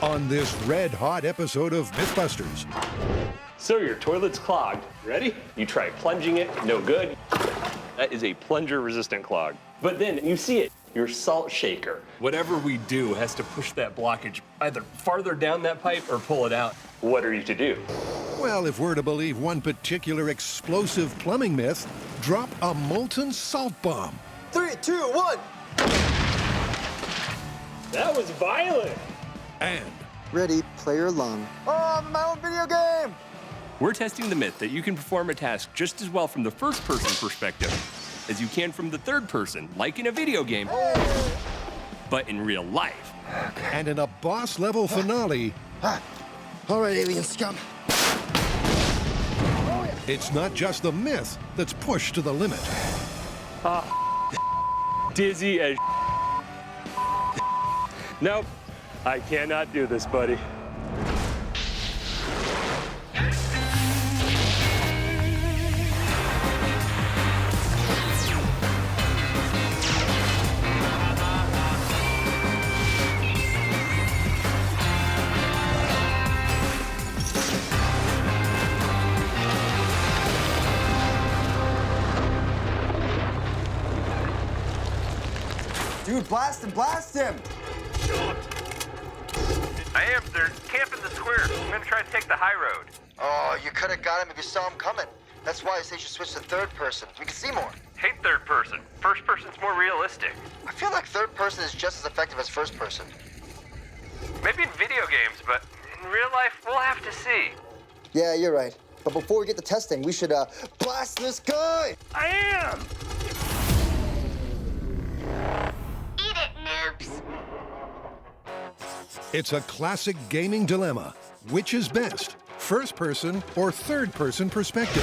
on this red-hot episode of Mythbusters. So your toilet's clogged. Ready? You try plunging it, no good. That is a plunger-resistant clog. But then you see it, your salt shaker. Whatever we do has to push that blockage either farther down that pipe or pull it out. What are you to do? Well, if we're to believe one particular explosive plumbing myth, drop a molten salt bomb. 3, 2, 1. That was violent. And Ready, player lung. Oh, I'm in my own video game! We're testing the myth that you can perform a task just as well from the first-person perspective as you can from the third person, like in a video game, but in real life. and in a boss-level finale, All right, alien scum. it's not just the myth that's pushed to the limit. Dizzy as Nope, I cannot do this, buddy. Dude, blast him, blast him! I am, sir. Camp in the square. I'm gonna try to take the high road. Oh, you could have got him if you saw him coming. That's why I say you should switch to third person. We can see more. Hate third person. First person's more realistic. I feel like third person is just as effective as first person. Maybe in video games, but in real life, we'll have to see. Yeah, you're right. But before we get to testing, we should blast this guy! I am! Eat it, noobs. It's a classic gaming dilemma. Which is best, first-person or third-person perspective?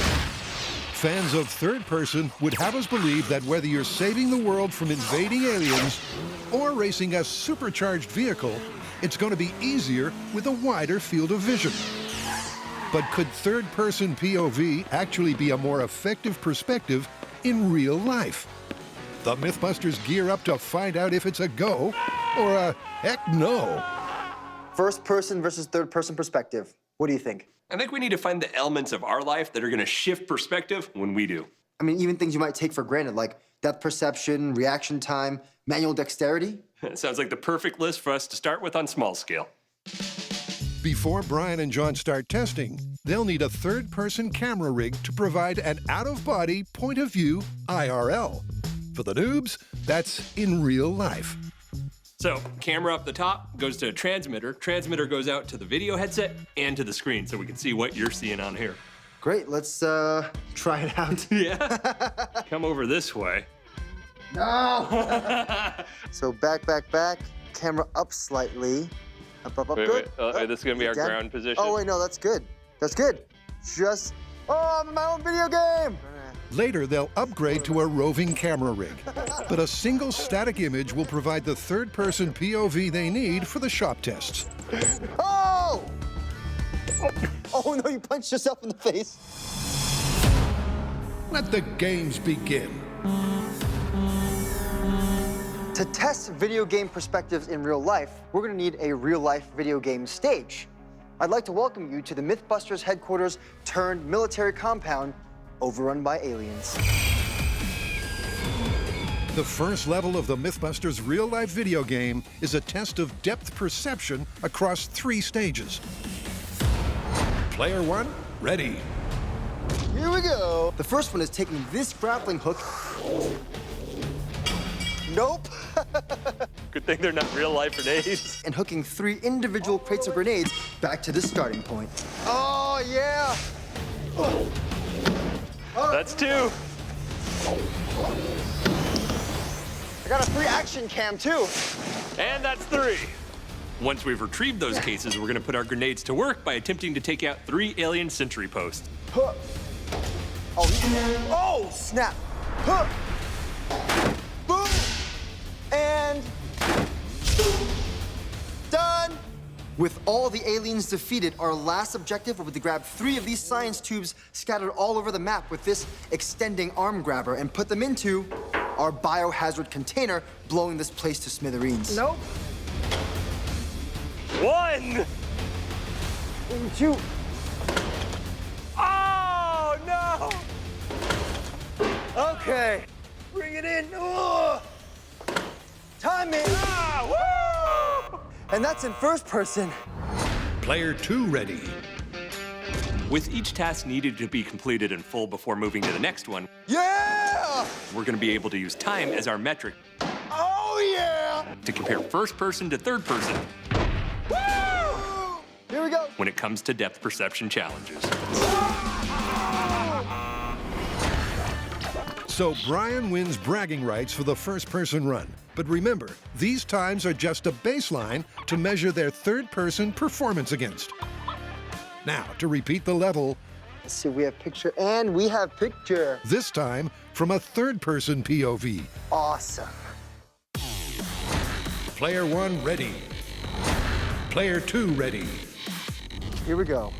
Fans of third-person would have us believe that whether you're saving the world from invading aliens or racing a supercharged vehicle, it's going to be easier with a wider field of vision. But could third-person POV actually be a more effective perspective in real life? The Mythbusters gear up to find out if it's a go or a heck no. First person versus third person perspective. What do you think? I think we need to find the elements of our life that are gonna shift perspective when we do. I mean, even things you might take for granted, like depth perception, reaction time, manual dexterity. It sounds like the perfect list for us to start with on small scale. Before Brian and John start testing, they'll need a third-person camera rig to provide an out-of-body point of view IRL. For the noobs, that's in real life. So, camera up the top goes to a transmitter. Transmitter goes out to the video headset and to the screen so we can see what you're seeing on here. Great, let's try it out. Yeah? Come over this way. No! So back, camera up slightly. Up, good. Wait, this is gonna be our Down. ground position? Oh, wait, no, that's good. That's good. Just, oh, I'm in my own video game! Later, they'll upgrade to a roving camera rig. But a single static image will provide the third-person POV they need for the shop tests. Oh! Oh, no, you punched yourself in the face. Let the games begin. To test video game perspectives in real life, we're gonna need a real-life video game stage. I'd like to welcome you to the Mythbusters headquarters turned military compound overrun by aliens. The first level of the Mythbusters real-life video game is a test of depth perception across 3 stages. Player 1, ready. Here we go. The first one is taking this grappling hook. Nope. Good thing they're not real-life grenades. And hooking 3 individual crates of grenades back to the starting point. Oh, yeah. That's 2. I got a 3 action cam, too. And that's 3. Once we've retrieved those cases, we're gonna put our grenades to work by attempting to take out 3 alien sentry posts. Huh. Oh, snap. Huh. Boom. And done. With all the aliens defeated, our last objective will be to grab 3 of these science tubes scattered all over the map with this extending arm grabber and put them into our biohazard container, blowing this place to smithereens. Nope. 1. 2. Oh, no! Okay. Bring it in. Oh. Time it. Ah, woo! And that's in first person. Player 2 ready. With each task needed to be completed in full before moving to the next one, Yeah! we're going to be able to use time as our metric Oh, yeah! to compare first person to third person Woo! Here we go. when it comes to depth perception challenges. So Brian wins bragging rights for the first-person run. But remember, these times are just a baseline to measure their third-person performance against. Now, to repeat the level, Let's see, we have picture and we have picture. this time from a third-person POV. Awesome. Player 1 ready. Player 2 ready. Here we go.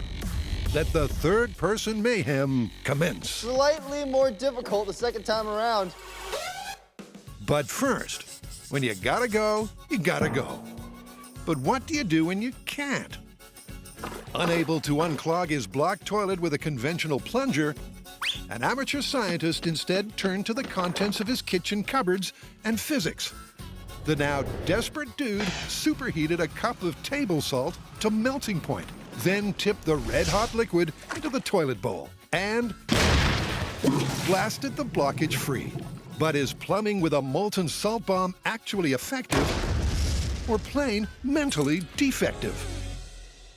Let the third-person mayhem commence. Slightly more difficult the second time around. But first, when you gotta go, you gotta go. But what do you do when you can't? Unable to unclog his blocked toilet with a conventional plunger, an amateur scientist instead turned to the contents of his kitchen cupboards and physics. The now desperate dude superheated a cup of table salt to melting point, then tipped the red-hot liquid into the toilet bowl and blasted the blockage free. But is plumbing with a molten salt bomb actually effective or plain mentally defective?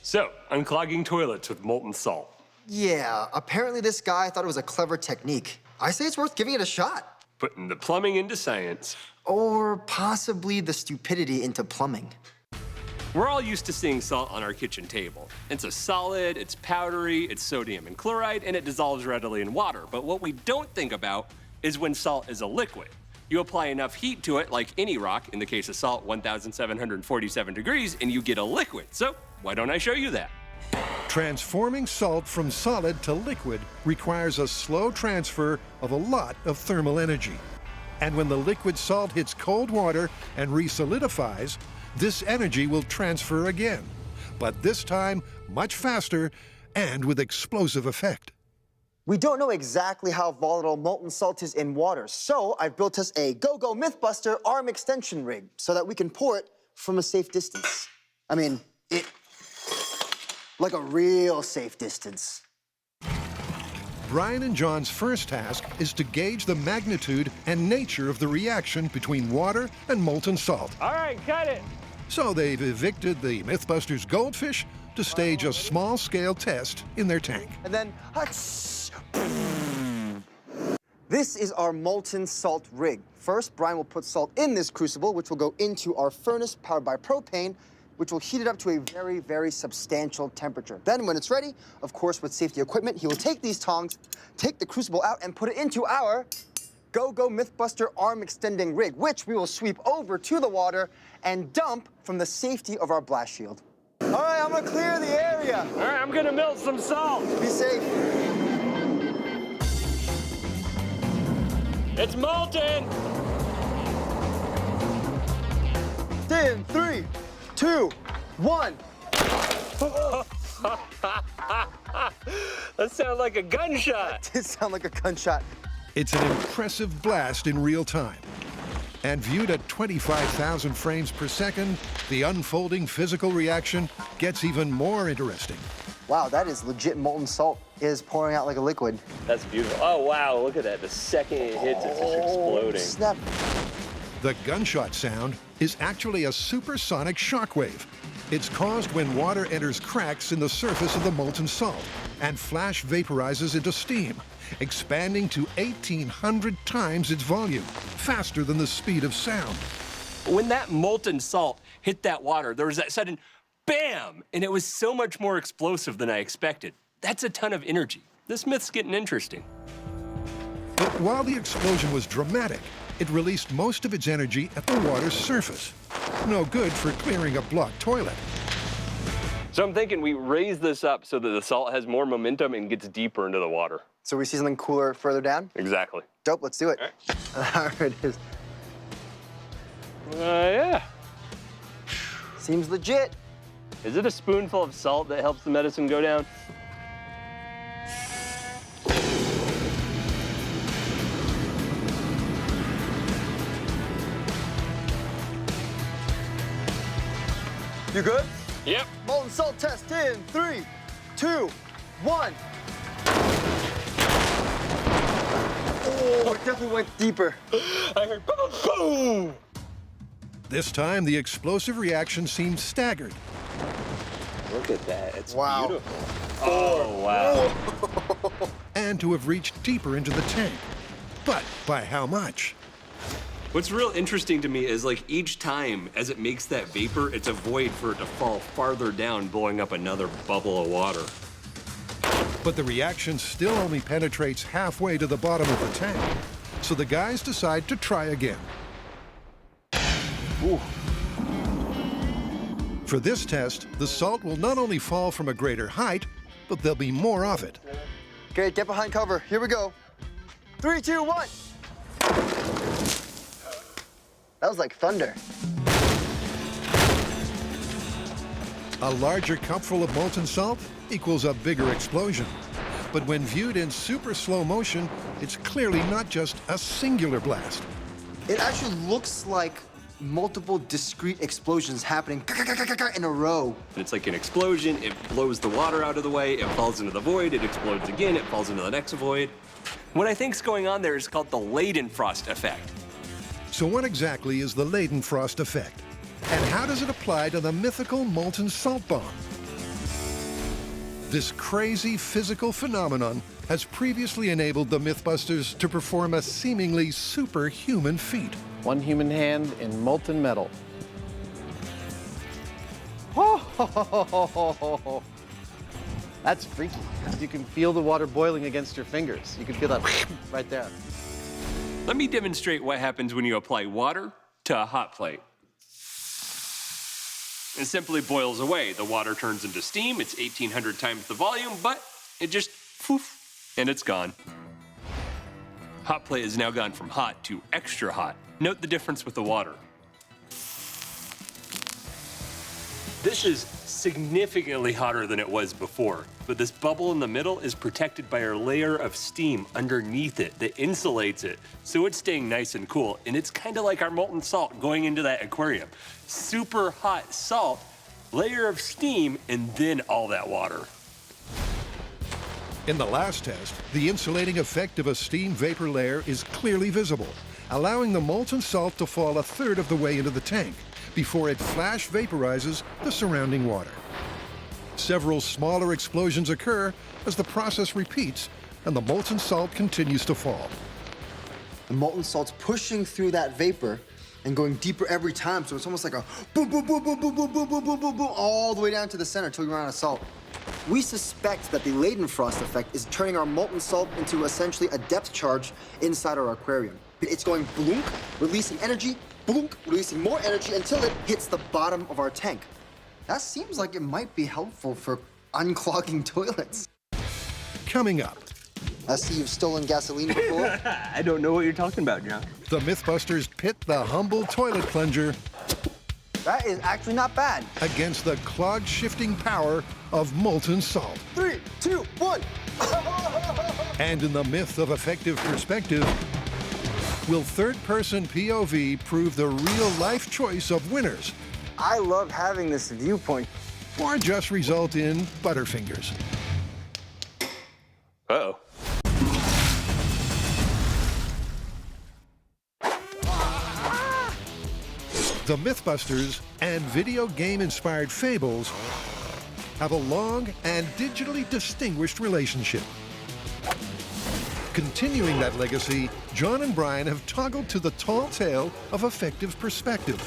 So, unclogging toilets with molten salt. Yeah, apparently this guy thought it was a clever technique. I say it's worth giving it a shot. Putting the plumbing into science. Or possibly the stupidity into plumbing. We're all used to seeing salt on our kitchen table. It's a solid, it's powdery, it's sodium and chloride, and it dissolves readily in water. But what we don't think about is when salt is a liquid. You apply enough heat to it, like any rock, in the case of salt, 1,747 degrees, and you get a liquid. So why don't I show you that? Transforming salt from solid to liquid requires a slow transfer of a lot of thermal energy. And when the liquid salt hits cold water and resolidifies, this energy will transfer again, but this time much faster and with explosive effect. We don't know exactly how volatile molten salt is in water, so I've built us a Go-Go Mythbuster arm extension rig so that we can pour it from a safe distance. I mean, like a real safe distance. Brian and John's first task is to gauge the magnitude and nature of the reaction between water and molten salt. All right, cut it. So they've evicted the Mythbusters goldfish to stage a small-scale test in their tank. And then, this is our molten salt rig. First, Brian will put salt in this crucible, which will go into our furnace powered by propane, which will heat it up to a very, very substantial temperature. Then, when it's ready, of course, with safety equipment, he will take these tongs, take the crucible out, and put it into our Go-Go Mythbuster arm extending rig, which we will sweep over to the water and dump from the safety of our blast shield. All right, I'm gonna clear the area. All right, I'm gonna melt some salt. Be safe. It's molten. In 3, 2, 1. That sounds like a gunshot. It sounds like a gunshot. It's an impressive blast in real time. And viewed at 25,000 frames per second, the unfolding physical reaction gets even more interesting. Wow, that is legit molten salt. It is pouring out like a liquid. That's beautiful. Oh, wow, look at that. The second it hits, it's just exploding. Snap. The gunshot sound is actually a supersonic shockwave. It's caused when water enters cracks in the surface of the molten salt and flash vaporizes into steam, expanding to 1,800 times its volume, faster than the speed of sound. When that molten salt hit that water, there was that sudden bam, and it was so much more explosive than I expected. That's a ton of energy. This myth's getting interesting. But while the explosion was dramatic, it released most of its energy at the water's surface. No good for clearing a blocked toilet. So I'm thinking we raise this up so that the salt has more momentum and gets deeper into the water. So we see something cooler further down? Exactly. Dope, let's do it. All There it is. Yeah. Seems legit. Is it a spoonful of salt that helps the medicine go down? You good? Yep. Molten salt test in 3, 2, 1. Oh, it definitely went deeper. I heard boom. This time, the explosive reaction seemed staggered. Look at that. It's Wow. beautiful. Oh, wow. And to have reached deeper into the tank. But by how much? What's real interesting to me is like each time as it makes that vapor, it's a void for it to fall farther down, blowing up another bubble of water. But the reaction still only penetrates halfway to the bottom of the tank. So the guys decide to try again. Ooh. For this test, the salt will not only fall from a greater height, but there'll be more of it. Okay, get behind cover. Here we go. 3, 2, 1. That was like thunder. A larger cupful of molten salt equals a bigger explosion. But when viewed in super slow motion, it's clearly not just a singular blast. It actually looks like multiple discrete explosions happening in a row. It's like an explosion, it blows the water out of the way, it falls into the void, it explodes again, it falls into the next void. What I think's going on there is called the Ladenfrost effect. So what exactly is the Ladenfrost effect? And how does it apply to the mythical molten salt bomb? This crazy physical phenomenon has previously enabled the Mythbusters to perform a seemingly superhuman feat. One human hand in molten metal. That's freaky. You can feel the water boiling against your fingers. You can feel that right there. Let me demonstrate what happens when you apply water to a hot plate. It simply boils away. The water turns into steam. It's 1,800 times the volume, but it just poof, and it's gone. Hot plate has now gone from hot to extra hot. Note the difference with the water. This is significantly hotter than it was before, but this bubble in the middle is protected by a layer of steam underneath it that insulates it, so it's staying nice and cool, and it's kind of like our molten salt going into that aquarium. Super hot salt, layer of steam, and then all that water. In the last test, the insulating effect of a steam vapor layer is clearly visible, allowing the molten salt to fall a third of the way into the tank before it flash vaporizes the surrounding water. Several smaller explosions occur as the process repeats and the molten salt continues to fall. The molten salt's pushing through that vapor and going deeper every time, so it's almost like a boom, boom, boom, boom, boom, boom, boom, boom, boom, boom, boom, all the way down to the center until you run out of salt. We suspect that the Ladenfrost effect is turning our molten salt into essentially a depth charge inside our aquarium. It's going bloonk, releasing energy, bloonk, releasing more energy until it hits the bottom of our tank. That seems like it might be helpful for unclogging toilets. Coming up, I see you've stolen gasoline before. I don't know what you're talking about, John. the Mythbusters pit the humble toilet plunger That is actually not bad. against the clogged shifting power of molten salt. 3, 2, 1. And in the myth of effective perspective, will third-person POV prove the real-life choice of winners, I love having this viewpoint. or just result in butterfingers? Uh-oh. The Mythbusters and video game-inspired fables have a long and digitally distinguished relationship. Continuing that legacy, John and Brian have toggled to the tall tale of effective perspective.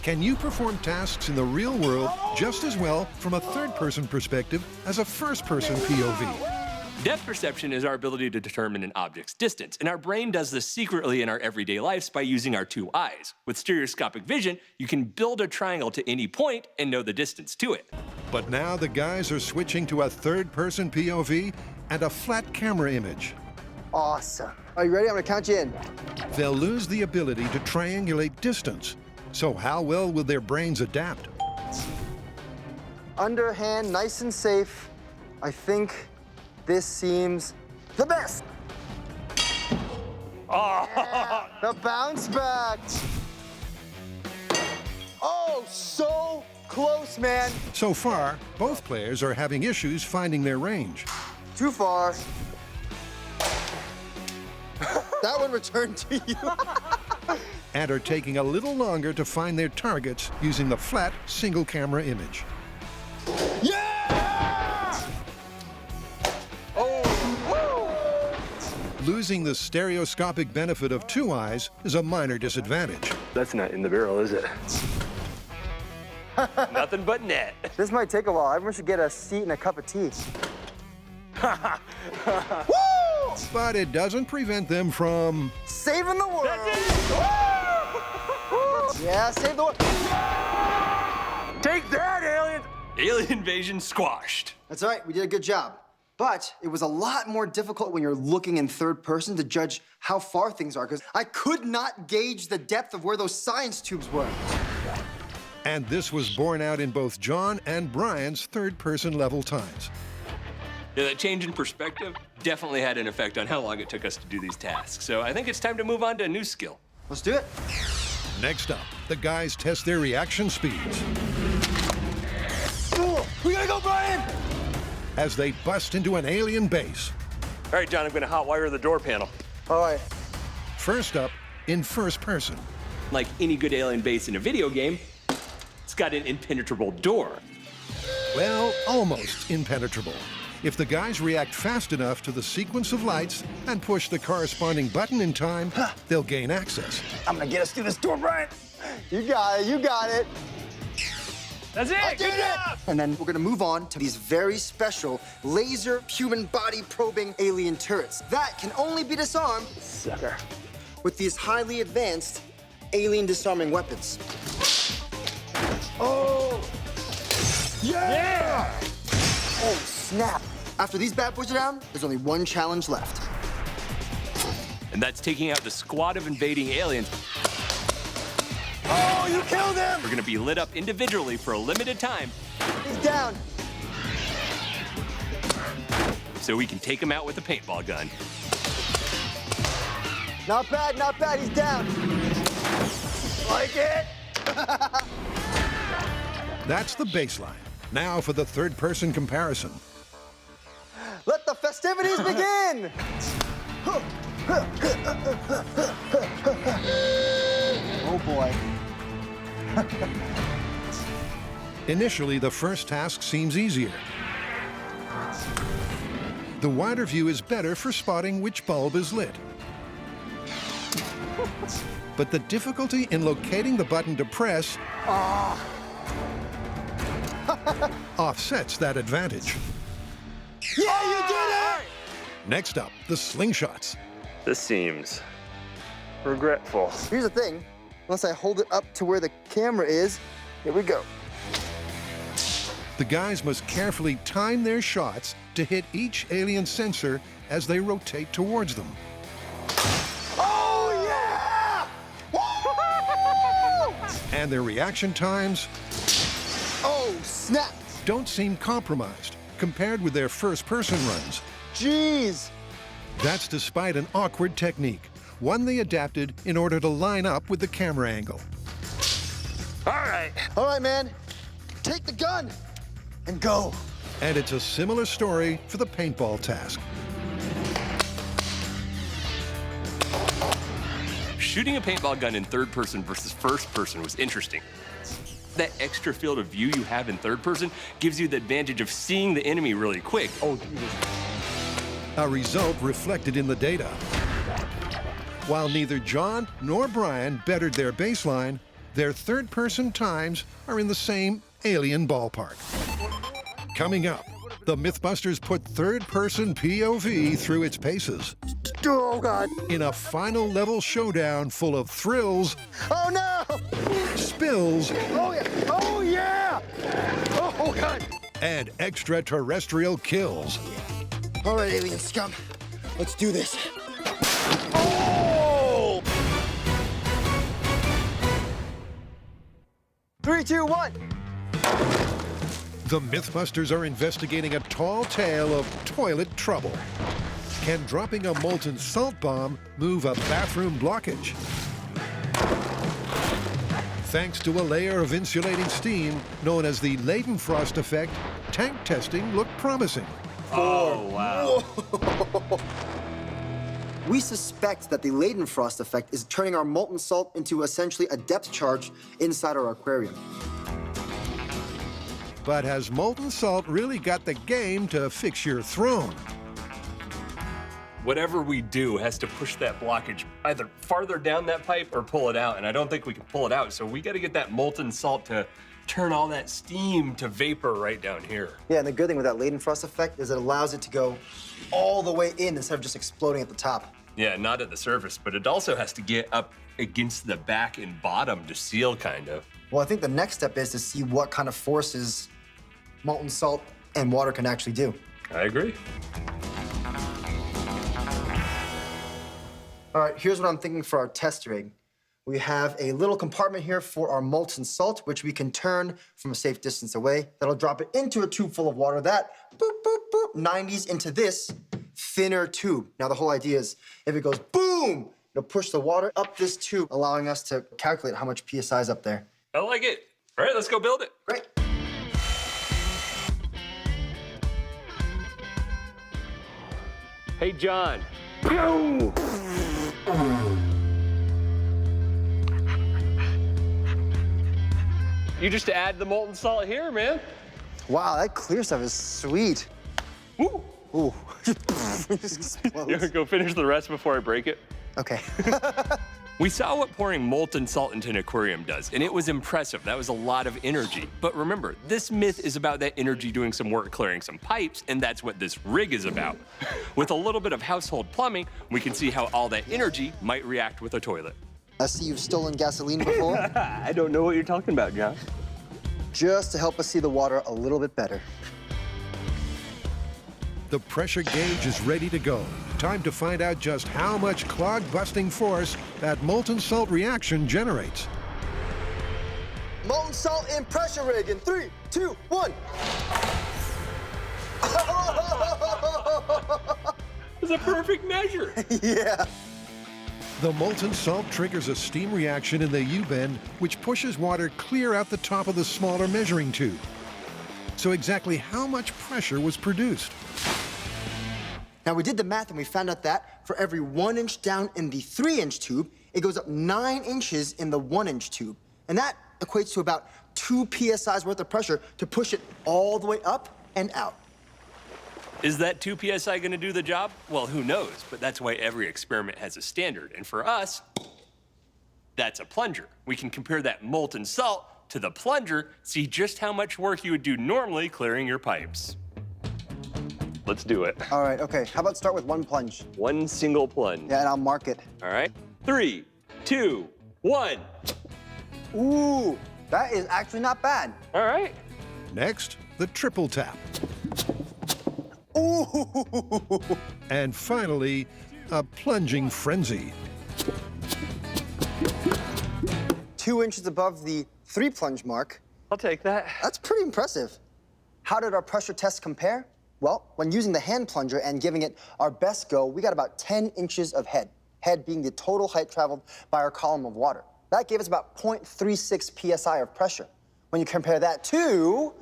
Can you perform tasks in the real world just as well from a third-person perspective as a first-person POV? Depth perception is our ability to determine an object's distance, and our brain does this secretly in our everyday lives by using our two eyes. With stereoscopic vision, you can build a triangle to any point and know the distance to it. But now the guys are switching to a third-person POV and a flat camera image. Awesome. Are you ready? I'm gonna count you in. They'll lose the ability to triangulate distance. So how well will their brains adapt? underhand, nice and safe. I think this seems the best. Oh, The bounce back. Oh, so close, man. So far, both players are having issues finding their range. Too far. That one returned to you. And are taking a little longer to find their targets using the flat single camera image. Yeah! oh, Losing the stereoscopic benefit of two eyes is a minor disadvantage. that's not in the barrel, is it? Nothing but net. This might take a while. Everyone should get a seat and a cup of tea. But it doesn't prevent them from... Saving the world. That's it. Yeah, save the world. Take that, aliens! Alien invasion squashed. That's all right, we did a good job. But it was a lot more difficult when you're looking in third person to judge how far things are, because I could not gauge the depth of where those science tubes were. And this was borne out in both John and Brian's third-person level times. Yeah, that change in perspective definitely had an effect on how long it took us to do these tasks. So I think it's time to move on to a new skill. Let's do it. Next up, the guys test their reaction speeds Ooh, we gotta go, Brian! as they bust into an alien base. All right, John, I'm gonna hotwire the door panel. All right. First up, in first person. Like any good alien base in a video game, it's got an impenetrable door. Well, almost impenetrable. If the guys react fast enough to the sequence of lights and push the corresponding button in time, they'll gain access. I'm gonna get us through this door, Brian. You got it, you got it. That's it, I did it! And then we're gonna move on to these very special laser human body probing alien turrets that can only be disarmed Sucker. with these highly advanced alien disarming weapons. Oh! Yeah! Oh, snap. After these bad boys are down, there's only one challenge left. And that's taking out the squad of invading aliens. Oh, you killed him! We're gonna be lit up individually for a limited time He's down. so we can take them out with a paintball gun. Not bad, he's down. Like it? That's the baseline. Now for the third-person comparison. Let the festivities begin! Oh boy. Initially, the first task seems easier. The wider view is better for spotting which bulb is lit. But the difficulty in locating the button to press offsets that advantage. Yeah, you did it! Next up, the slingshots. This seems regretful. Here's the thing. Once I hold it up to where the camera is, here we go. The guys must carefully time their shots to hit each alien sensor as they rotate towards them. Oh, yeah! Woo! And their reaction times Oh, snap! don't seem compromised compared with their first-person runs. Jeez! That's despite an awkward technique, one they adapted in order to line up with the camera angle. All right. All right, man. Take the gun and go. And it's a similar story for the paintball task. Shooting a paintball gun in third person versus first person was interesting. That extra field of view you have in third person gives you the advantage of seeing the enemy really quick. Oh, A result reflected in the data. While neither John nor Brian bettered their baseline, their third-person times are in the same alien ballpark. Coming up, the Mythbusters put third-person POV through its paces Oh, God. in a final-level showdown full of thrills, Oh, no! spills, Oh, yeah! Oh, yeah! Oh, God! and extraterrestrial kills. All right, alien scum. Let's do this. Oh! 3, 2, 1. The Mythbusters are investigating a tall tale of toilet trouble. Can dropping a molten salt bomb move a bathroom blockage? Thanks to a layer of insulating steam known as the Ladenfrost effect, tank testing looked promising. Oh, wow. We suspect that the Ladenfrost effect is turning our molten salt into essentially a depth charge inside our aquarium. But has molten salt really got the game to fix your throne? Whatever we do has to push that blockage either farther down that pipe or pull it out, and I don't think we can pull it out, so we gotta get that molten salt to turn all that steam to vapor right down here. Yeah, and the good thing with that Ladenfrost effect is it allows it to go all the way in instead of just exploding at the top. Yeah, not at the surface, but it also has to get up against the back and bottom to seal, kind of. Well, I think the next step is to see what kind of forces molten salt and water can actually do. I agree. All right, here's what I'm thinking for our test rig. We have a little compartment here for our molten salt, which we can turn from a safe distance away. That'll drop it into a tube full of water that, boop, boop, boop, 90s into this thinner tube. Now, the whole idea is if it goes boom, it'll push the water up this tube, allowing us to calculate how much PSI is up there. I like it. All right, let's go build it. Great. Hey, John. You just add the molten salt here, man. Wow, that clear stuff is sweet. Woo. Ooh. It just explodes. You wanna go finish the rest before I break it? Okay. We saw what pouring molten salt into an aquarium does, and it was impressive. That was a lot of energy. But remember, this myth is about that energy doing some work clearing some pipes, and that's what this rig is about. With a little bit of household plumbing, we can see how all that energy might react with a toilet. I see you've stolen gasoline before. I don't know what you're talking about, John. Just to help us see the water a little bit better. The pressure gauge is ready to go. Time to find out just how much clog-busting force that molten salt reaction generates. Molten salt in pressure rig in 3, 2, 1. It's a perfect measure. Yeah. The molten salt triggers a steam reaction in the U-bend, which pushes water clear out the top of the smaller measuring tube. So exactly how much pressure was produced? Now, we did the math and we found out that for every 1 inch down in the 3-inch tube, it goes up 9 inches in the 1-inch tube. And that equates to about 2 PSI's worth of pressure to push it all the way up and out. Is that 2 PSI gonna do the job? Well, who knows, but that's why every experiment has a standard. And for us, that's a plunger. We can compare that molten salt to the plunger, see just how much work you would do normally clearing your pipes. Let's do it. All right, okay. How about start with 1 plunge? One single plunge. Yeah, and I'll mark it. All right, 3, 2, 1. Ooh, that is actually not bad. All right. Next, the triple tap. Ooh. And finally, a plunging frenzy. 2 inches above the 3 plunge mark. I'll take that. That's pretty impressive. How did our pressure test compare? Well, when using the hand plunger and giving it our best go, we got about 10 inches of head. Head being the total height traveled by our column of water. That gave us about 0.36 PSI of pressure. When you compare that to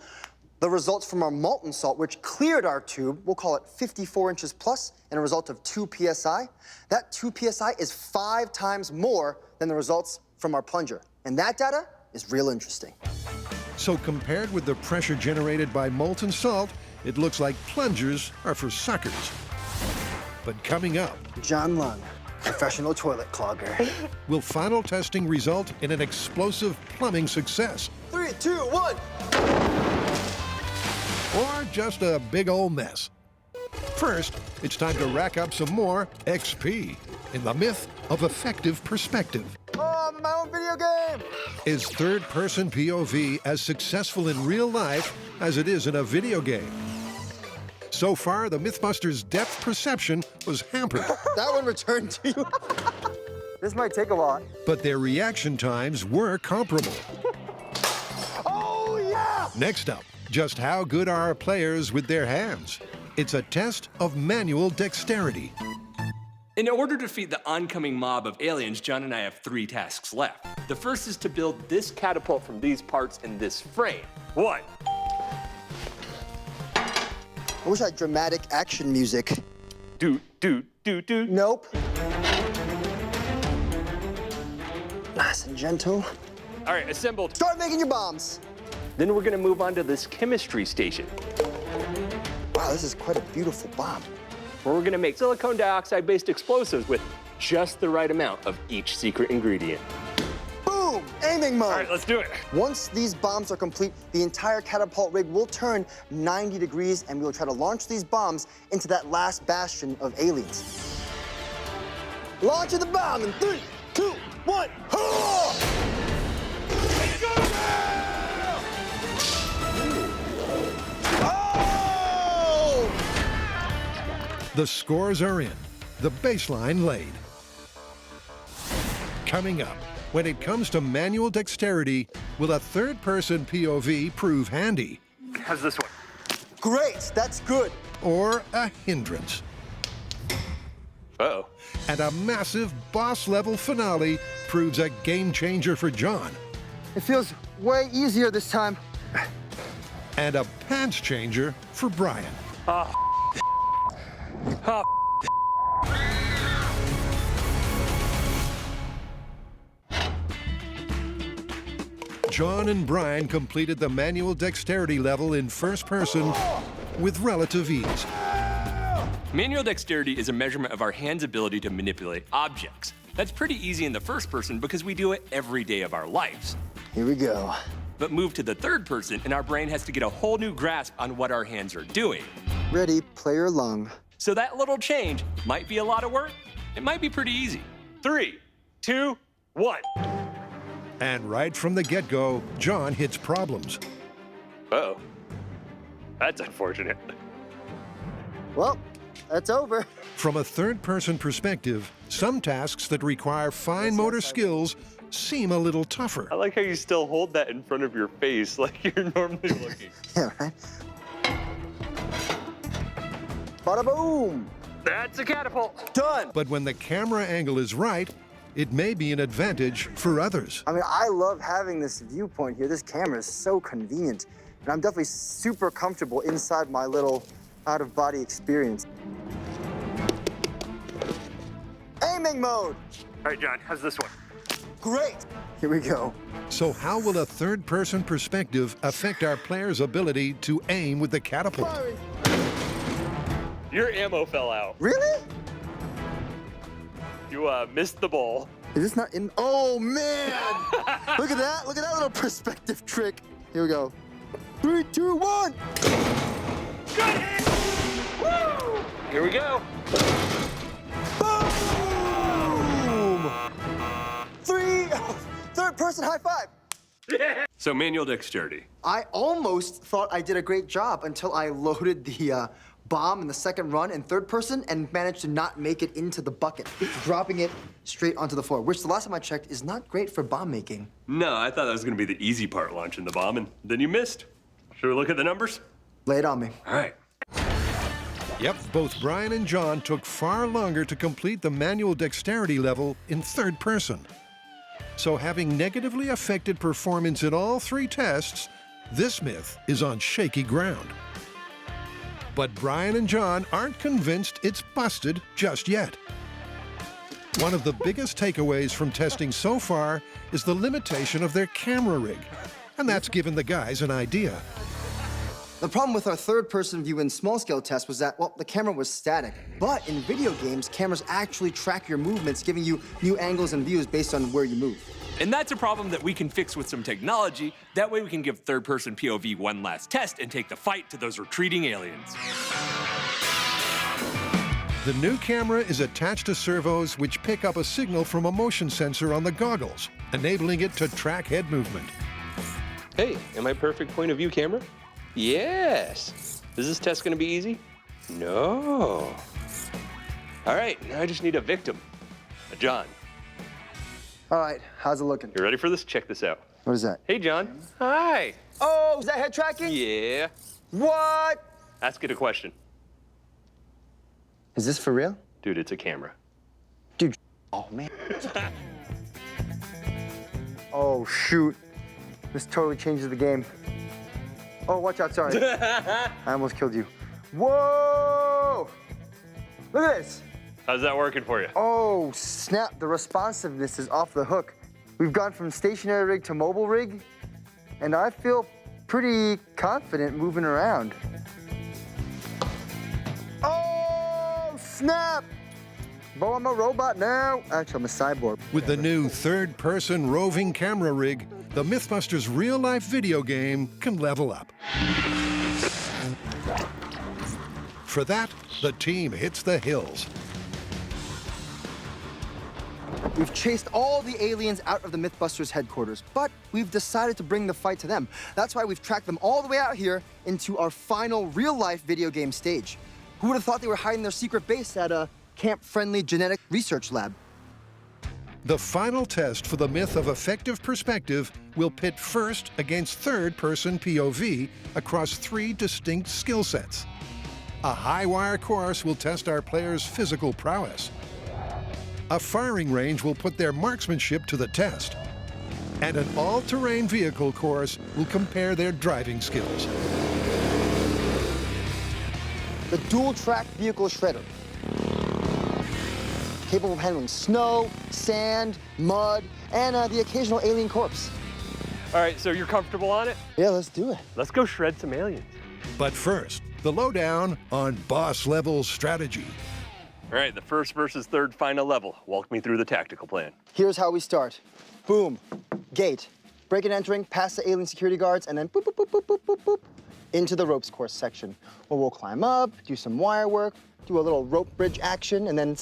the results from our molten salt, which cleared our tube, we'll call it 54 inches plus, and a result of 2 PSI. That 2 PSI is 5 times more than the results from our plunger. And that data is real interesting. So compared with the pressure generated by molten salt, it looks like plungers are for suckers. But coming up, John Lung, professional toilet clogger. will final testing result in an explosive plumbing success? 3, 2, 1. Or just a big old mess? First, it's time to rack up some more XP in the myth of effective perspective. Oh, my own video game! Is third-person POV as successful in real life as it is in a video game? So far, the Mythbusters' depth perception was hampered, That one returned to you. This might take a while. but their reaction times were comparable. Oh, yeah! Next up, Just how good are our players with their hands? It's a test of manual dexterity. In order to defeat the oncoming mob of aliens, John and I have 3 tasks left. The first is to build this catapult from these parts in this frame. 1. I wish I had dramatic action music. Do. Nope. Nice and gentle. All right, assembled. Start making your bombs. Then we're gonna move on to this chemistry station, Wow, this is quite a beautiful bomb. where we're gonna make silicon dioxide-based explosives with just the right amount of each secret ingredient. Boom! Aiming mode. All right, let's do it. Once these bombs are complete, the entire catapult rig will turn 90 degrees and we will try to launch these bombs into that last bastion of aliens. Launching the bomb in 3, 2, 1. Oh! The scores are in, the baseline laid. Coming up, when it comes to manual dexterity, will a third-person POV prove handy How's this one? Great, that's good. or a hindrance? Uh-oh. And a massive boss-level finale proves a game-changer for John, It feels way easier this time. and a pants-changer for Brian. John and Brian completed the manual dexterity level in first person with relative ease. Manual dexterity is a measurement of our hand's ability to manipulate objects. That's pretty easy in the first person because we do it every day of our lives. Here we go. But move to the third person and our brain has to get a whole new grasp on what our hands are doing. Ready, player lung. So that little change might be a lot of work. It might be pretty easy. 3, 2, 1. And right from the get-go, John hits problems. Uh-oh. That's unfortunate. Well, that's over. From a third-person perspective, some tasks that require fine motor skills seem a little tougher. I like how you still hold that in front of your face like you're normally looking. Yeah, right? Bada boom! That's a catapult. Done! But when the camera angle is right, it may be an advantage for others. I mean, I love having this viewpoint here. This camera is so convenient. And I'm definitely super comfortable inside my little out-of-body experience. Aiming mode! All right, John, how's this one? Great! Here we go. So how will a third-person perspective affect our players' ability to aim with the catapult? Firing. Your ammo fell out. Really? You missed the ball. Is this not in? Oh, man! Look at that. Look at that little perspective trick. Here we go. 3, 2, 1! Got it! Woo! Here we go. Boom! Third person high five. So manual dexterity. I almost thought I did a great job until I loaded the bomb in the second run in third person and managed to not make it into the bucket, dropping it straight onto the floor, which the last time I checked is not great for bomb making. No, I thought that was gonna be the easy part, launching the bomb, and then you missed. Should we look at the numbers? Lay it on me. All right. Yep, both Brian and John took far longer to complete the manual dexterity level in third person. So having negatively affected performance in all 3 tests, this myth is on shaky ground. But Brian and John aren't convinced it's busted just yet. One of the biggest takeaways from testing so far is the limitation of their camera rig. And that's given the guys an idea. The problem with our third-person view in small-scale tests was that, well, the camera was static. But in video games, cameras actually track your movements, giving you new angles and views based on where you move. And that's a problem that we can fix with some technology. That way we can give third-person POV one last test and take the fight to those retreating aliens. The new camera is attached to servos which pick up a signal from a motion sensor on the goggles, enabling it to track head movement. Hey, am I perfect point of view camera? Yes. Is this test gonna be easy? No. All right, now I just need a victim. A John. All right, how's it looking? You ready for this? Check this out. What is that? Hey, John. Hi. Oh, is that head tracking? Yeah. What? Ask it a question. Is this for real? Dude, it's a camera. Dude, oh man. Oh shoot. This totally changes the game. Oh, watch out, sorry. I almost killed you. Whoa! Look at this. How's that working for you? Oh, snap, the responsiveness is off the hook. We've gone from stationary rig to mobile rig, and I feel pretty confident moving around. Oh, snap! Bo, I'm a robot now. Actually, I'm a cyborg. With the new third-person roving camera rig, the Mythbusters real-life video game can level up. For that, the team hits the hills. We've chased all the aliens out of the Mythbusters headquarters, but we've decided to bring the fight to them. That's why we've tracked them all the way out here into our final real-life video game stage. Who would have thought they were hiding their secret base at a camp-friendly genetic research lab? The final test for the myth of effective perspective will pit first against third-person POV across 3 distinct skill sets. A high-wire course will test our players' physical prowess. A firing range will put their marksmanship to the test. And an all-terrain vehicle course will compare their driving skills. The dual-track vehicle shredder. Capable of handling snow, sand, mud, and the occasional alien corpse. All right, so you're comfortable on it? Yeah, let's do it. Let's go shred some aliens. But first, the lowdown on boss-level strategy. All right, the first versus third final level. Walk me through the tactical plan. Here's how we start. Boom, gate. Break and entering, past the alien security guards, and then boop, boop, boop, boop, boop, boop, boop, into the ropes course section, where we'll climb up, do some wire work, do a little rope bridge action, and then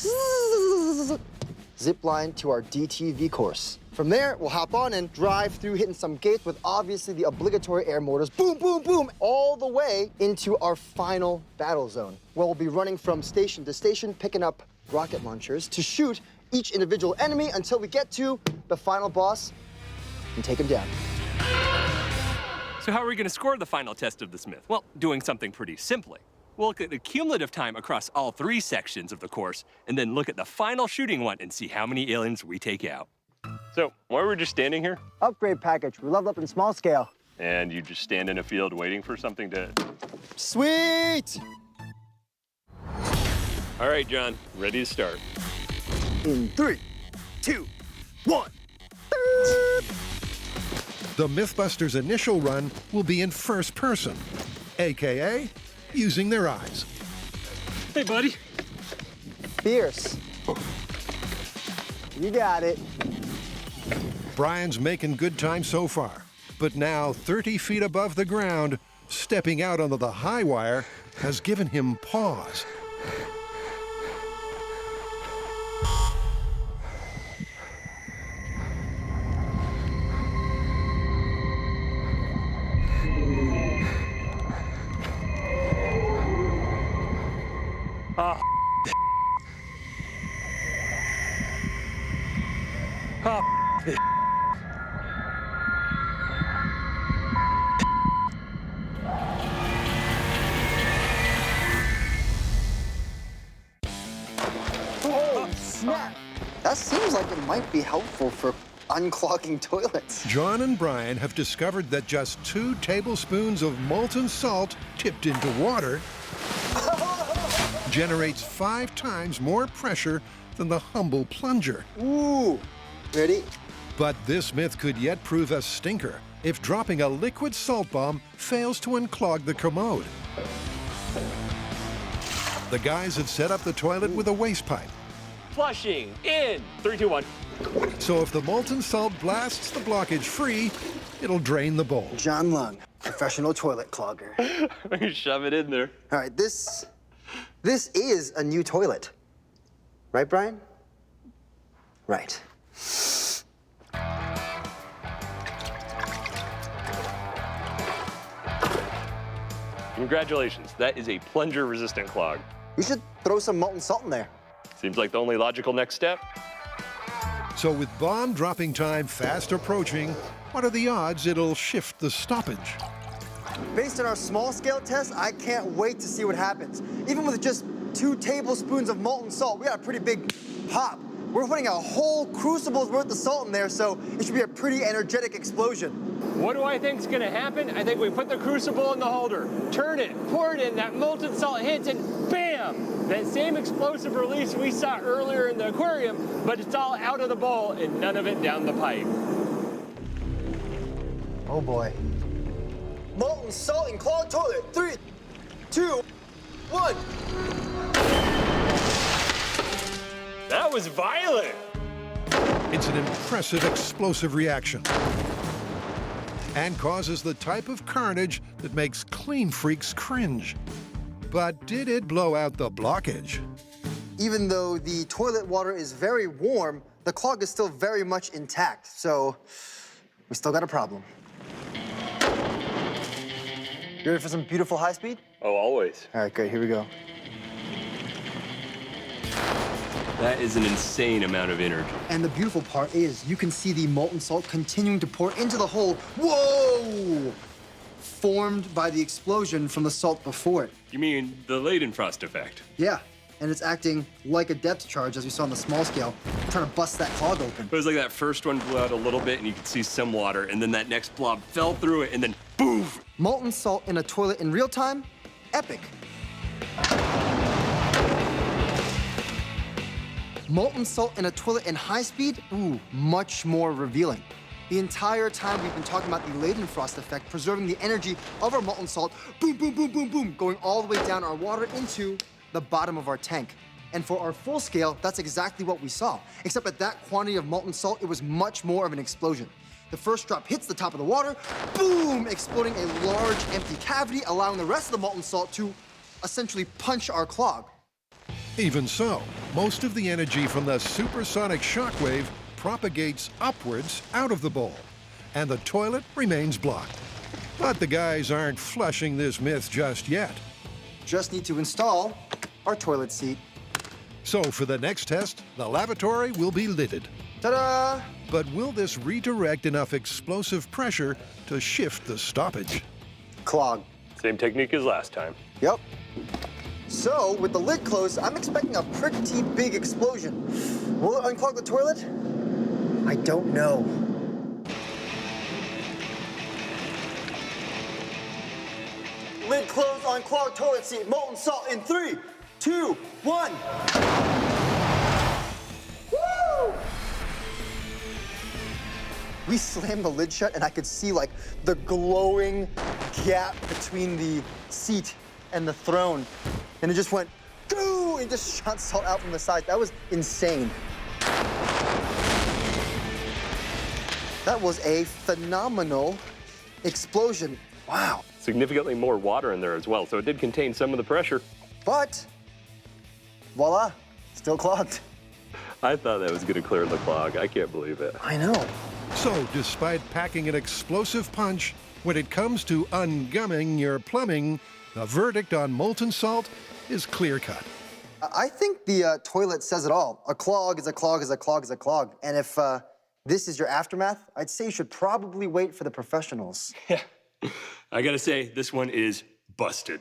zip line to our DTV course. From there, we'll hop on and drive through, hitting some gates with obviously the obligatory air mortars, boom, boom, boom, all the way into our final battle zone, where we'll be running from station to station, picking up rocket launchers to shoot each individual enemy until we get to the final boss and take him down. So how are we going to score the final test of this myth? Well, doing something pretty simply. We'll look at the cumulative time across all 3 sections of the course, and then look at the final shooting one and see how many aliens we take out. So, why were we just standing here? Upgrade package, we leveled up in small scale. And you just stand in a field waiting for something to... Sweet! All right, John, ready to start. In 3, 2, 1. The Mythbusters' initial run will be in first person, AKA using their eyes. Hey, buddy. Fierce. You got it. Brian's making good time so far, but now 30 feet above the ground, stepping out onto the high wire has given him pause. Oh, snap! That seems like it might be helpful for unclogging toilets. John and Brian have discovered that just 2 tablespoons of molten salt tipped into water generates 5 times more pressure than the humble plunger. Ooh, ready? But this myth could yet prove a stinker if dropping a liquid salt bomb fails to unclog the commode. The guys have set up the toilet with a waste pipe. Flushing in 3, 2, 1. So if the molten salt blasts the blockage free, it'll drain the bowl. John Lung, professional toilet clogger. Shove it in there. All right, this is a new toilet. Right, Brian? Right. Congratulations, that is a plunger-resistant clog. We should throw some molten salt in there. Seems like the only logical next step. So with bomb dropping time fast approaching, what are the odds it'll shift the stoppage? Based on our small-scale test, I can't wait to see what happens. Even with just 2 tablespoons of molten salt, we got a pretty big pop. We're putting a whole crucible's worth of salt in there, so it should be a pretty energetic explosion. What do I think's gonna happen? I think we put the crucible in the holder, turn it, pour it in, that molten salt hits, and bam! That same explosive release we saw earlier in the aquarium, but it's all out of the bowl and none of it down the pipe. Oh boy. Molten salt and clogged toilet. 3, 2, 1. That was violent. It's an impressive explosive reaction and causes the type of carnage that makes clean freaks cringe. But did it blow out the blockage? Even though the toilet water is very warm, the clog is still very much intact, so we still got a problem. You ready for some beautiful high speed? Oh, always. All right, great, here we go. That is an insane amount of energy. And the beautiful part is you can see the molten salt continuing to pour into the hole. Whoa! Formed by the explosion from the salt before it. You mean the Ladenfrost effect? Yeah, and it's acting like a depth charge, as we saw on the small scale, trying to bust that clog open. It was like that first one blew out a little bit and you could see some water, and then that next blob fell through it, and then boom! Molten salt in a toilet in real time? Epic. Molten salt in a toilet in high speed? Ooh, much more revealing. The entire time we've been talking about the Ladenfrost effect, preserving the energy of our molten salt, boom, boom, boom, boom, boom, going all the way down our water into the bottom of our tank. And for our full scale, that's exactly what we saw. Except at that quantity of molten salt, it was much more of an explosion. The first drop hits the top of the water, boom, exploding a large empty cavity, allowing the rest of the molten salt to essentially punch our clog. Even so, most of the energy from the supersonic shockwave propagates upwards out of the bowl, and the toilet remains blocked. But the guys aren't flushing this myth just yet. Just need to install our toilet seat. So for the next test, the lavatory will be lidded. Ta-da! But will this redirect enough explosive pressure to shift the stoppage? Clog. Same technique as last time. Yep. So, with the lid closed, I'm expecting a pretty big explosion. Will it unclog the toilet? I don't know. Lid closed on clogged toilet seat. Molten salt in 3, 2, 1. Woo! We slammed the lid shut, and I could see like the glowing gap between the seat and the throne. And it just went, goo! It just shot salt out from the side. That was insane. That was a phenomenal explosion. Wow. Significantly more water in there as well, so it did contain some of the pressure. But, voila, still clogged. I thought that was gonna clear the clog. I can't believe it. I know. So, despite packing an explosive punch, when it comes to ungumming your plumbing, the verdict on molten salt is clear-cut. I think the toilet says it all. A clog is a clog is a clog is a clog. And if this is your aftermath, I'd say you should probably wait for the professionals. Yeah. I gotta say, this one is busted.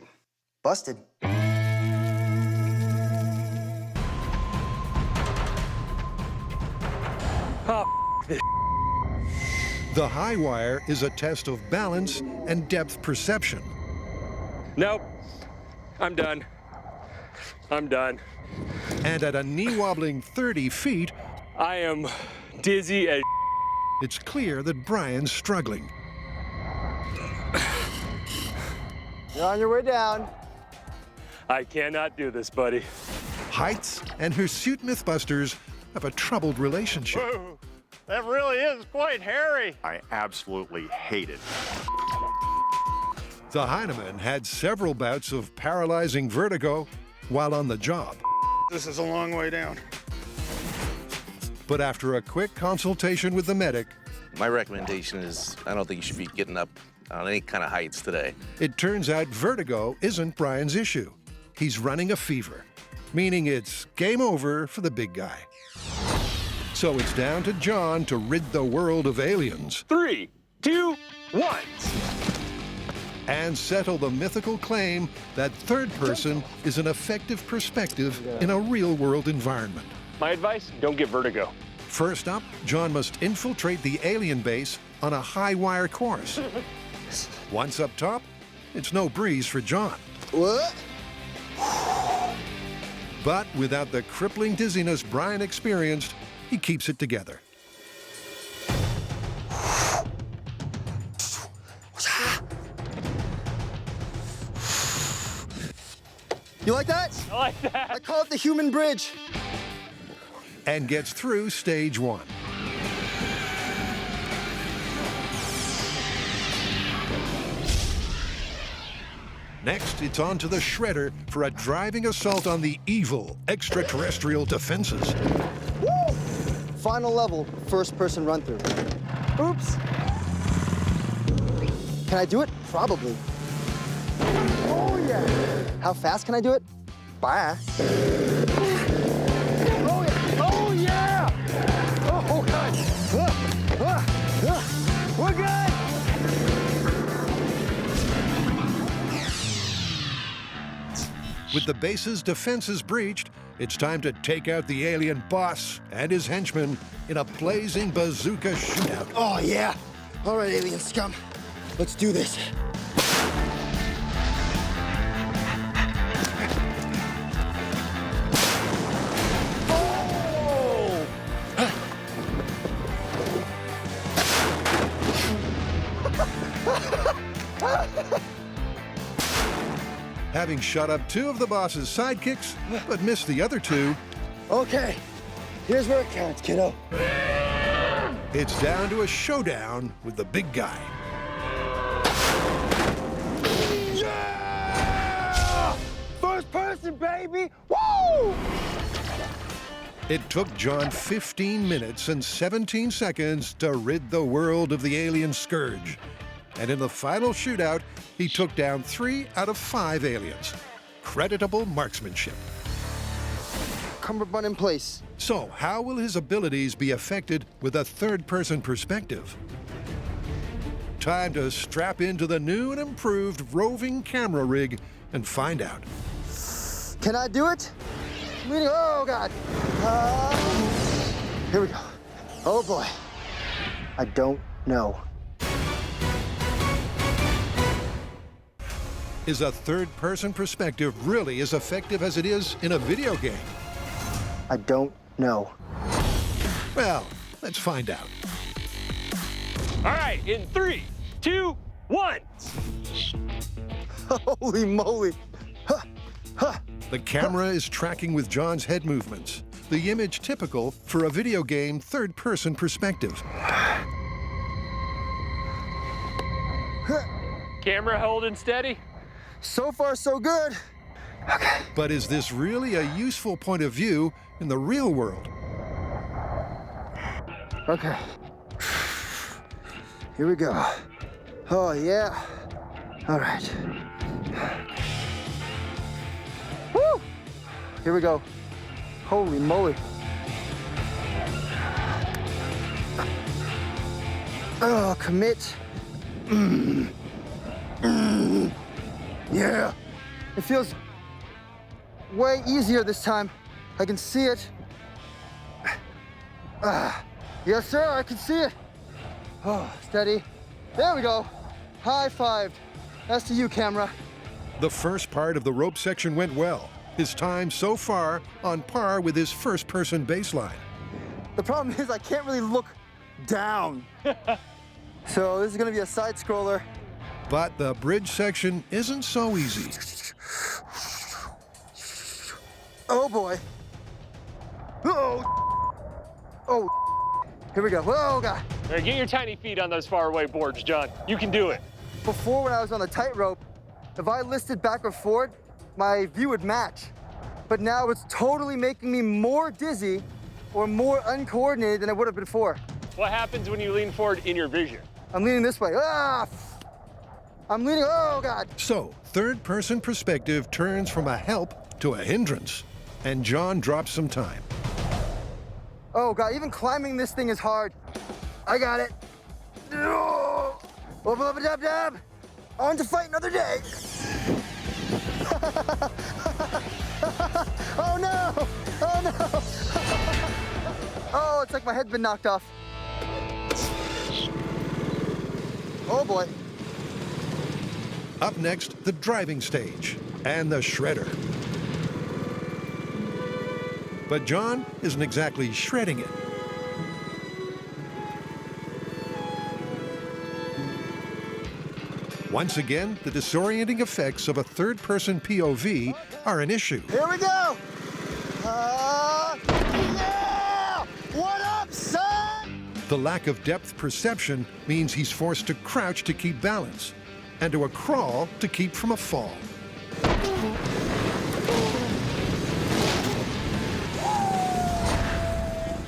Busted. The high wire is a test of balance and depth perception. Nope. I'm done. I'm done. And at a knee-wobbling 30 feet, I am dizzy as it's clear that Brian's struggling. You're on your way down. I cannot do this, buddy. Heights and hirsute Mythbusters have a troubled relationship. Whoa, that really is quite hairy. I absolutely hate it. The Hyneman had several bouts of paralyzing vertigo while on the job. This is a long way down. But after a quick consultation with the medic, My recommendation is I don't think you should be getting up on any kind of heights today. it turns out vertigo isn't Brian's issue. He's running a fever, meaning it's game over for the big guy. So it's down to John to rid the world of aliens 3, 2, 1. and settle the mythical claim that third person is an effective perspective in a real-world environment. My advice, don't get vertigo. First up, John must infiltrate the alien base on a high-wire course. Once up top, it's no breeze for John. What? But without the crippling dizziness Brian experienced, he keeps it together. You like that? I like that. I call it the human bridge. And gets through stage 1. Next, it's on to the shredder for a driving assault on the evil extraterrestrial defenses. Woo! Final level, first-person run-through. Oops. Can I do it? Probably. Oh, yeah. How fast can I do it? Bye. Oh, yeah. Oh, yeah. Oh, God. We're good. With the base's defenses breached, it's time to take out the alien boss and his henchmen in a blazing bazooka shootout. Oh, yeah. All right, alien scum. Let's do this. Having shot up 2 of the boss's sidekicks, but missed the other 2, Okay, here's where it counts, kiddo. it's down to a showdown with the big guy. Yeah! First person, baby! Woo! It took John 15 minutes and 17 seconds to rid the world of the alien scourge. And in the final shootout, he took down 3 out of 5 aliens. Creditable marksmanship. Cummerbund in place. So, how will his abilities be affected with a third-person perspective? Time to strap into the new and improved roving camera rig and find out. Can I do it? Oh, God. Here we go. Oh, boy. I don't know. Is a third-person perspective really as effective as it is in a video game? I don't know. Well, let's find out. All right, in 3, 2, 1. Holy moly. Huh. Huh. The camera is tracking with John's head movements, the image typical for a video game third-person perspective. Camera holding steady. So far, so good. Okay. But is this really a useful point of view in the real world? Okay. Here we go. Oh, yeah. All right. Woo! Here we go. Holy moly. Oh, commit. Yeah. It feels way easier this time. I can see it. Yes, sir, I can see it. Oh, steady. There we go. High-fived. That's to you, camera. The first part of the rope section went well. His time so far on par with his first-person baseline. The problem is I can't really look down. So this is gonna be a side scroller. But the bridge section isn't so easy. Oh boy. Oh. Oh. Here we go. Oh God. All right, get your tiny feet on those faraway boards, John. You can do it. Before, when I was on the tightrope, if I listed back or forward, my view would match. But now it's totally making me more dizzy or more uncoordinated than I would have before. What happens when you lean forward in your vision? I'm leaning this way. I'm leaning, oh God. So, third-person perspective turns from a help to a hindrance, and John drops some time. Oh God, even climbing this thing is hard. I got it. Dab. On to fight another day. Oh no! Oh no! Oh, it's like my head's been knocked off. Oh boy. Up next, the driving stage and the shredder. But John isn't exactly shredding it. Once again, the disorienting effects of a third-person POV are an issue. Here we go! Yeah! What up, son? The lack of depth perception means he's forced to crouch to keep balance, and to a crawl to keep from a fall.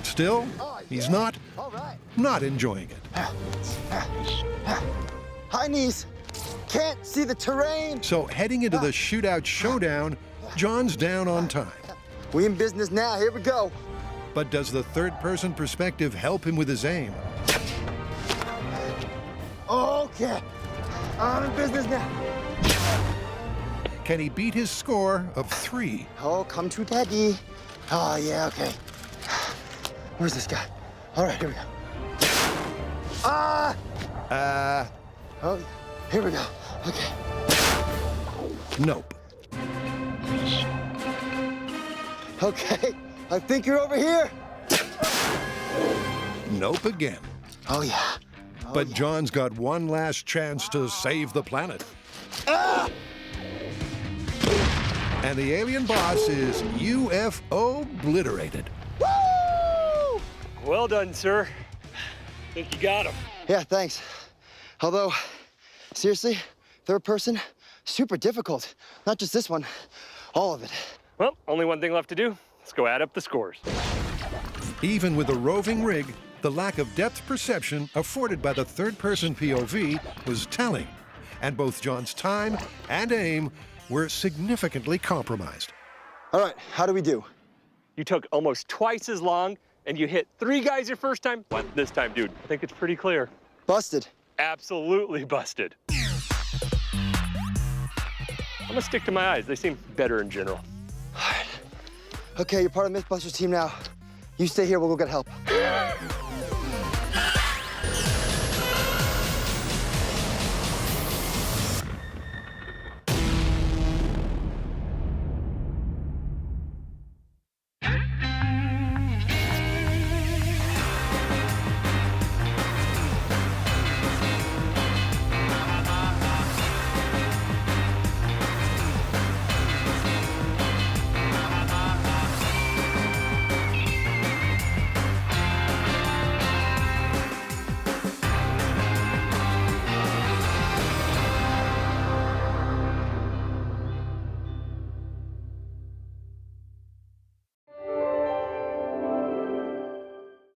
Still, he's not enjoying it. High knees. Can't see the terrain. So heading into the shootout showdown, John's down on time. We in business now, here we go. But does the third-person perspective help him with his aim? Okay, I'm in business now. Can he beat his score of 3? Oh, come to daddy. Oh, yeah, okay. Where's this guy? All right, here we go. Oh, here we go. Okay. Nope. Okay, I think you're over here. Nope again. Oh, yeah. But John's got one last chance to save the planet. And the alien boss is UFO-obliterated. Woo! Well done, sir. Think you got him. Yeah, thanks. Although, seriously, third person, super difficult. Not just this one, all of it. Well, only one thing left to do. Let's go add up the scores. Even with a roving rig, the lack of depth perception afforded by the third-person POV was telling, and both John's time and aim were significantly compromised. All right, how do we do? You took almost twice as long, and you hit 3 guys your first time. But this time, dude, I think it's pretty clear. Busted. Absolutely busted. I'm gonna stick to my eyes. They seem better in general. All right. Okay, you're part of Mythbusters team now. You stay here, we'll go get help.